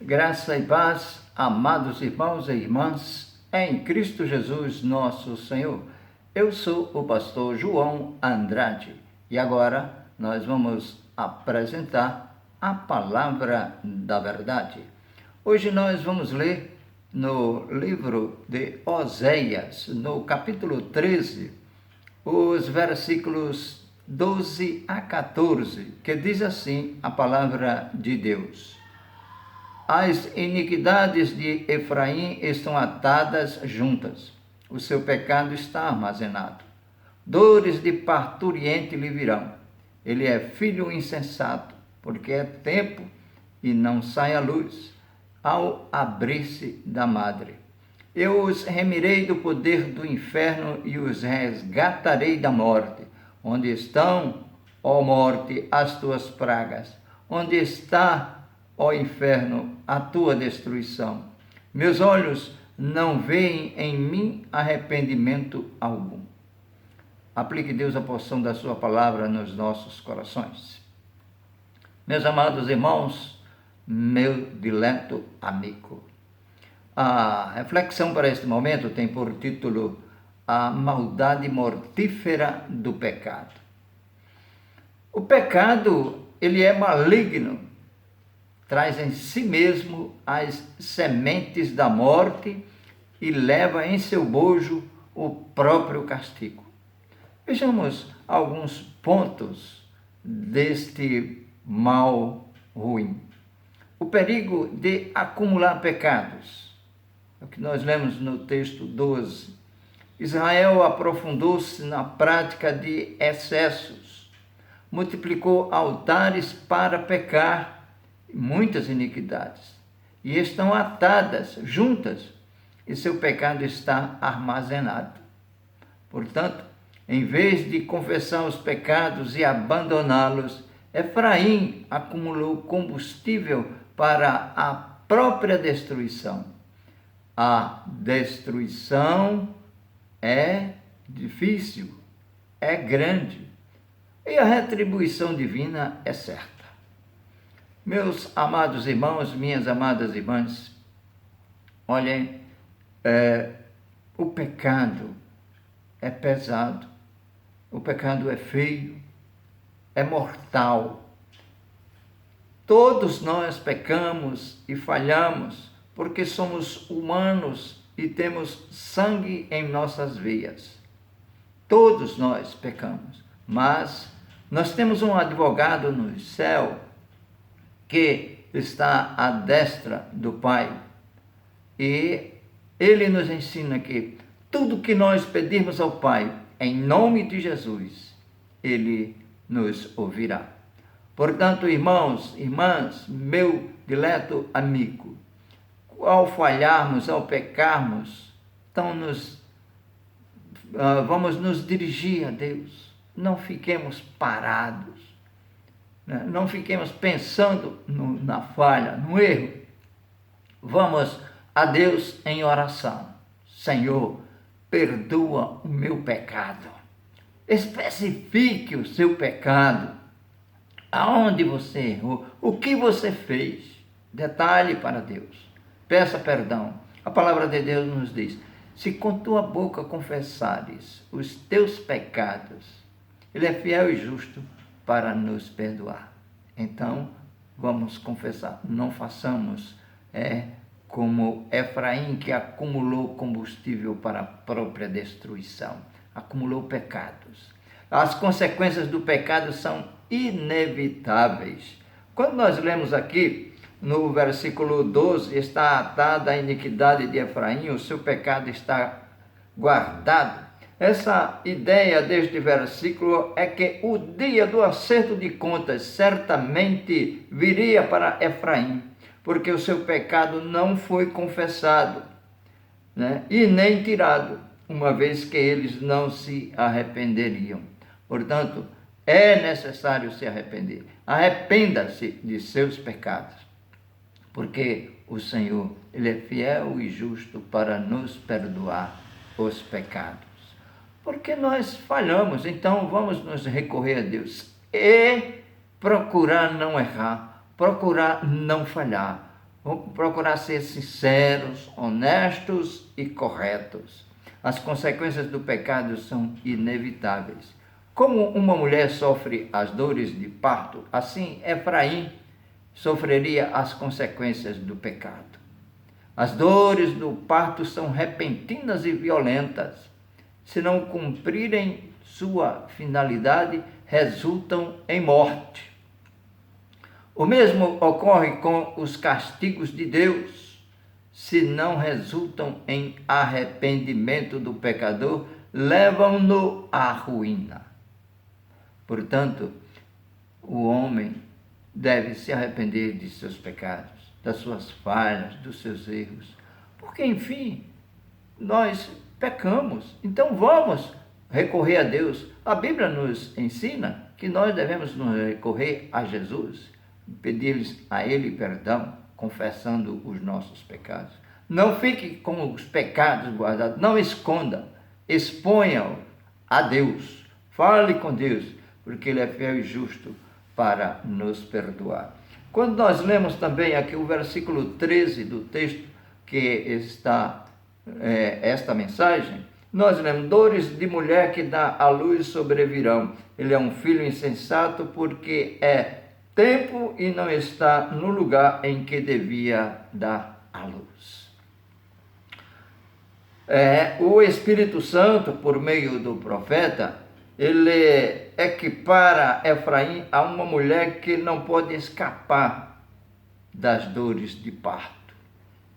Graça e paz, amados irmãos e irmãs, em Cristo Jesus, nosso Senhor. Eu sou o pastor João Andrade e agora nós vamos apresentar a palavra da verdade. Hoje nós vamos ler no livro de Oséias, no capítulo 13, os versículos 12 a 14, que diz assim a palavra de Deus. As iniquidades de Efraim estão atadas juntas, o seu pecado está armazenado. Dores de parturiente lhe virão. Ele é filho insensato, porque é tempo e não sai a luz, ao abrir-se da madre. Eu os remirei do poder do inferno e os resgatarei da morte. Onde estão, ó morte, as tuas pragas? Onde está, ó inferno, a tua destruição? Meus olhos não veem em mim arrependimento algum. Aplique, Deus, a porção da sua palavra nos nossos corações. Meus amados irmãos, meu dileto amigo, a reflexão para este momento tem por título A Maldade Mortífera do Pecado. O pecado, ele é maligno, traz em si mesmo as sementes da morte e leva em seu bojo o próprio castigo. Vejamos alguns pontos deste mal ruim. O perigo de acumular pecados. É o que nós lemos no texto 12. Israel aprofundou-se na prática de excessos, multiplicou altares para pecar, muitas iniquidades, e estão atadas juntas, e seu pecado está armazenado. Portanto, em vez de confessar os pecados e abandoná-los, Efraim acumulou combustível para a própria destruição. A destruição é difícil, é grande, e a retribuição divina é certa. Meus amados irmãos, minhas amadas irmãs, olhem, o pecado é pesado, o pecado é feio, é mortal. Todos nós pecamos e falhamos porque somos humanos e temos sangue em nossas veias. Todos nós pecamos, mas nós temos um advogado no céu que está à destra do Pai, e ele nos ensina que tudo que nós pedirmos ao Pai, em nome de Jesus, ele nos ouvirá. Portanto, irmãos, irmãs, meu dileto amigo, ao falharmos, ao pecarmos, então vamos nos dirigir a Deus. Não fiquemos parados, né? Não fiquemos pensando na falha, no erro. Vamos a Deus em oração. Senhor, perdoa o meu pecado. Especifique o seu pecado. Aonde você errou? O que você fez? Detalhe para Deus. Peça perdão. A palavra de Deus nos diz: se com tua boca confessares os teus pecados, Ele é fiel e justo para nos perdoar. Então, vamos confessar. Não façamos como Efraim, que acumulou combustível para a própria destruição. Acumulou pecados. As consequências do pecado são inevitáveis. Quando nós lemos aqui, no versículo 12, está atada a iniquidade de Efraim, o seu pecado está guardado. Essa ideia deste versículo é que o dia do acerto de contas certamente viria para Efraim, porque o seu pecado não foi confessado, né? E nem tirado, uma vez que eles não se arrependeriam. Portanto, é necessário se arrepender. Arrependa-se de seus pecados, porque o Senhor, Ele é fiel e justo para nos perdoar os pecados. Porque nós falhamos, então vamos nos recorrer a Deus e procurar não errar, procurar não falhar, Vamos procurar ser sinceros, honestos e corretos. As consequências do pecado são inevitáveis. Como uma mulher sofre as dores de parto, assim Efraim sofreria as consequências do pecado. As dores do parto são repentinas e violentas. Se não cumprirem sua finalidade, resultam em morte. O mesmo ocorre com os castigos de Deus. Se não resultam em arrependimento do pecador, levam-no à ruína. Portanto, o homem deve se arrepender de seus pecados, das suas falhas, dos seus erros, porque, enfim, nós pecamos. Então vamos recorrer a Deus. A Bíblia nos ensina que nós devemos nos recorrer a Jesus, pedir a Ele perdão, confessando os nossos pecados. Não fique com os pecados guardados, não esconda, exponha-os a Deus, fale com Deus, porque Ele é fiel e justo para nos perdoar. Quando nós lemos também aqui o versículo 13 do texto que está esta mensagem, nós lemos: dores de mulher que dá à luz sobrevirão. Ele é um filho insensato porque é tempo e não está no lugar em que devia dar à luz. O Espírito Santo, por meio do profeta, ele equipara Efraim a uma mulher que não pode escapar das dores de parto,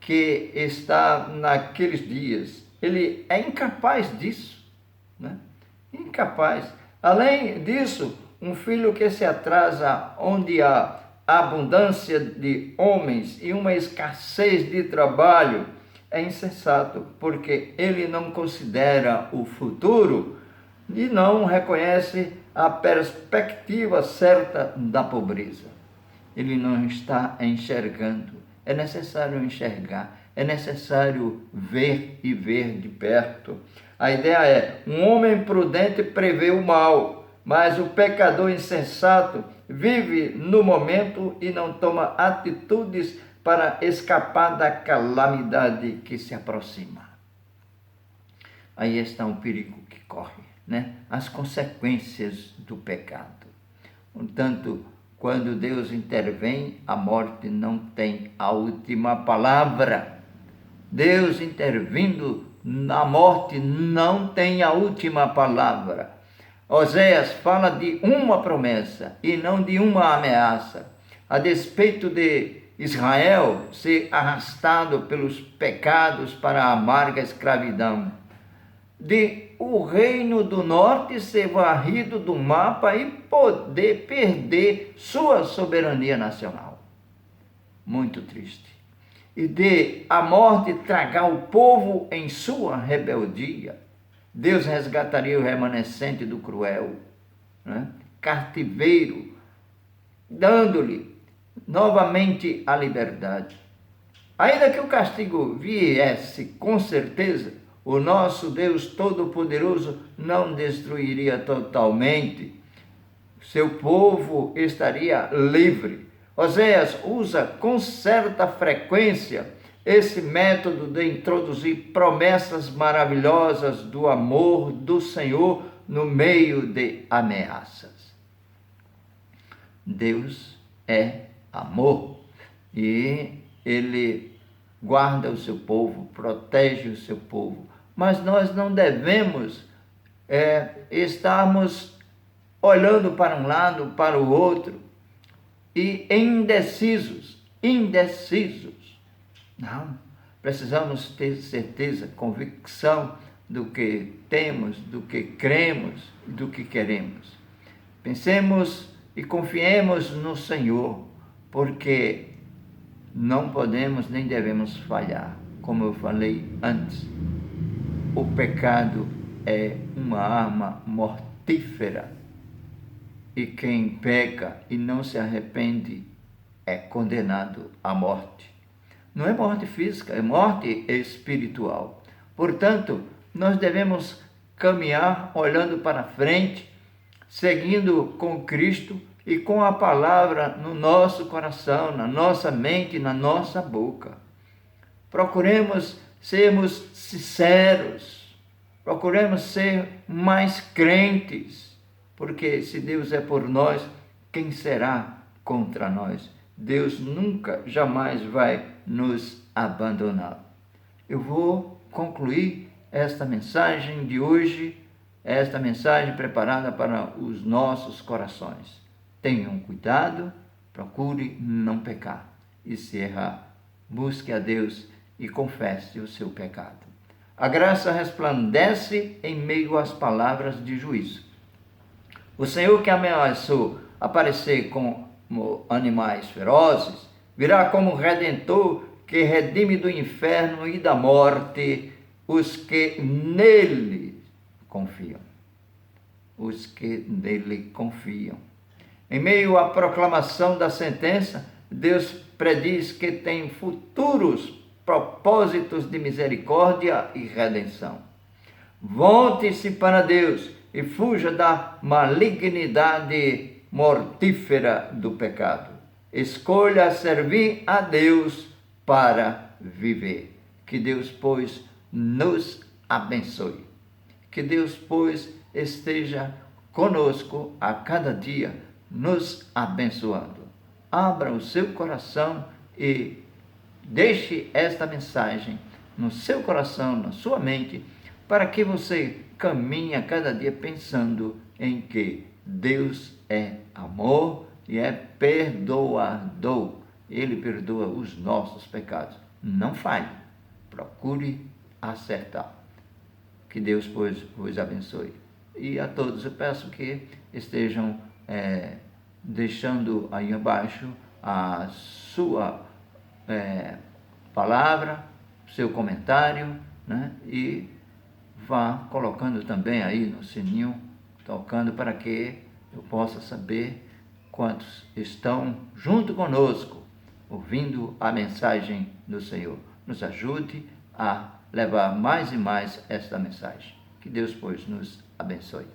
que está naqueles dias. Ele é incapaz disso, né? Incapaz. Além disso, um filho que se atrasa onde há abundância de homens e uma escassez de trabalho é insensato, porque ele não considera o futuro e não reconhece a perspectiva certa da pobreza. Ele não está enxergando. É necessário enxergar, é necessário ver e ver de perto. A ideia é: um homem prudente prevê o mal, mas o pecador insensato vive no momento e não toma atitudes para escapar da calamidade que se aproxima. Aí está um perigo que corre, né? As consequências do pecado. Portanto, quando Deus intervém, a morte não tem a última palavra. Deus intervindo, a morte não tem a última palavra. Oséias fala de uma promessa e não de uma ameaça. A despeito de Israel ser arrastado pelos pecados para a amarga escravidão, de o reino do norte ser varrido do mapa e poder perder sua soberania nacional. Muito triste. E de a morte tragar o povo em sua rebeldia. Deus resgataria o remanescente do cruel, né? Cativeiro, dando-lhe novamente a liberdade. Ainda que o castigo viesse com certeza, o nosso Deus Todo-Poderoso não destruiria totalmente. Seu povo estaria livre. Oséias usa com certa frequência esse método de introduzir promessas maravilhosas do amor do Senhor no meio de ameaças. Deus é amor e Ele guarda o seu povo, protege o seu povo. Mas nós não devemos estarmos olhando para um lado, para o outro e indecisos. Não, precisamos ter certeza, convicção do que temos, do que cremos e do que queremos. Pensemos e confiemos no Senhor, porque não podemos nem devemos falhar. Como eu falei antes, o pecado é uma arma mortífera e quem peca e não se arrepende é condenado à morte. Não é morte física, é morte espiritual. Portanto, nós devemos caminhar olhando para frente, seguindo com Cristo e com a palavra no nosso coração, na nossa mente, na nossa boca. Procuremos sermos sinceros, procuremos ser mais crentes, porque se Deus é por nós, quem será contra nós? Deus nunca, jamais vai nos abandonar. Eu vou concluir esta mensagem de hoje, esta mensagem preparada para os nossos corações. Tenham cuidado, procure não pecar. E se errar, busque a Deus e confesse o seu pecado. A graça resplandece em meio às palavras de juízo. O Senhor que ameaçou aparecer como animais ferozes, virá como Redentor que redime do inferno e da morte os que nele confiam. Os que nele confiam. Em meio à proclamação da sentença, Deus prediz que tem futuros propósitos de misericórdia e redenção. Volte-se para Deus e fuja da malignidade mortífera do pecado. Escolha servir a Deus para viver. Que Deus, pois, nos abençoe. Que Deus, pois, esteja conosco a cada dia, nos abençoando. Abra o seu coração e deixe esta mensagem no seu coração, na sua mente, para que você caminhe a cada dia pensando em que Deus é amor e é perdoador. Ele perdoa os nossos pecados. Não falhe, procure acertar. Que Deus, pois, vos abençoe. E a todos eu peço que estejam deixando aí abaixo a sua palavra, seu comentário, né? E vá colocando também aí no sininho, tocando para que eu possa saber quantos estão junto conosco, ouvindo a mensagem do Senhor. Nos ajude a levar mais e mais esta mensagem. Que Deus, pois, nos abençoe.